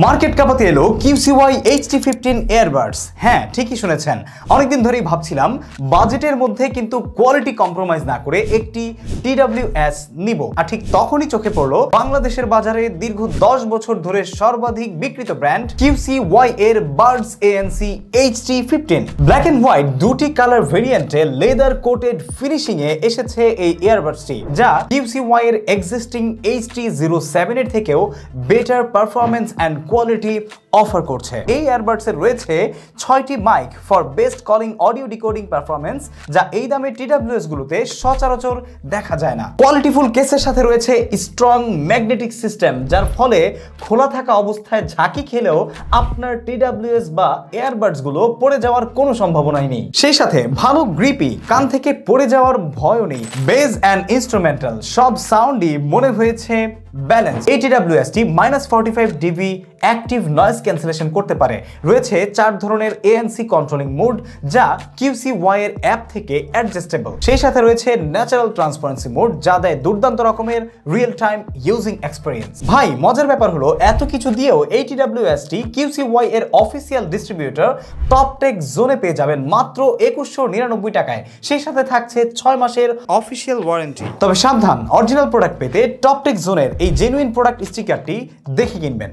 Market কাঁপাতে এলো QCY HD15 earbuds. হ্যাঁ, ঠিকই শুনেছেন। অনেকদিন ধরেই ভাবছিলাম বাজেটের মধ্যে কিন্তু কোয়ালিটি কম্প্রোমাইজ না করে একটি TWS নিব। আর ঠিক তখনই চোখে পড়লো বাংলাদেশের বাজারে দীর্ঘ 10 বছর ধরে সর্বাধিক বিক্রিত ব্র্যান্ড QCY এর buds ANC HD15। Black and white দুটি কালার ভেরিয়েন্টে লেদার কোটেড ফিনিশিং এ এসেছে এই এয়ারবাডসটি, যা QCY এর এক্সিস্টিং HD07 এর থেকেও better performance and quality offer করছে। এই এয়ারবাডস এর রয়েছে 6টি mic for best calling audio decoding performance, যা এই দামে TWS গুলোতে সচরাচর দেখা যায় না। কোয়ালিটিফুল কেসের সাথে রয়েছে স্ট্রং ম্যাগনেটিক সিস্টেম, যার ফলে খোলা থাকা অবস্থায় ঝাঁকি খেলেও আপনার TWS বা এয়ারবাডস গুলো পড়ে যাওয়ার কোনো সম্ভাবনাই নেই। সেই সাথে ভালো গ্রিপি, কান থেকে পড়ে যাওয়ার ভয়ও নেই। বেস এন্ড ইনস্ট্রুমেন্টাল সব সাউন্ডই মনে হয়েছে ব্যালেন্স। এই TWS টি -45 dB অ্যাক্টিভ নয়েজ ক্যান্সেলেশন করতে পারে। রয়েছে 4 ধরনের ANC কন্ট্রোলিং মোড, যা QCY এর অ্যাপ থেকে অ্যাডজাস্টেবল। সেই সাথে রয়েছে ন্যাচারাল ট্রান্সপারেন্সি মোড, যা দেয় দুর্দান্ত রকমের রিয়েল টাইম ইউজিং এক্সপেরিয়েন্স। ভাই, মজার ব্যাপার হলো এত কিছু দিয়েও এই TWS টি QCY এর অফিসিয়াল ডিস্ট্রিবিউটর টপটেক জোনে পেয়ে যাবেন মাত্র 2199 টাকায়। সেই সাথে থাকছে 6 মাসের অফিসিয়াল ওয়ারেন্টি। তবে সাবধান, অরিজিনাল প্রোডাক্ট পেতে টপটেক জোনের এই জেনুইন প্রোডাক্ট স্টিকারটি দেখে কিনবেন।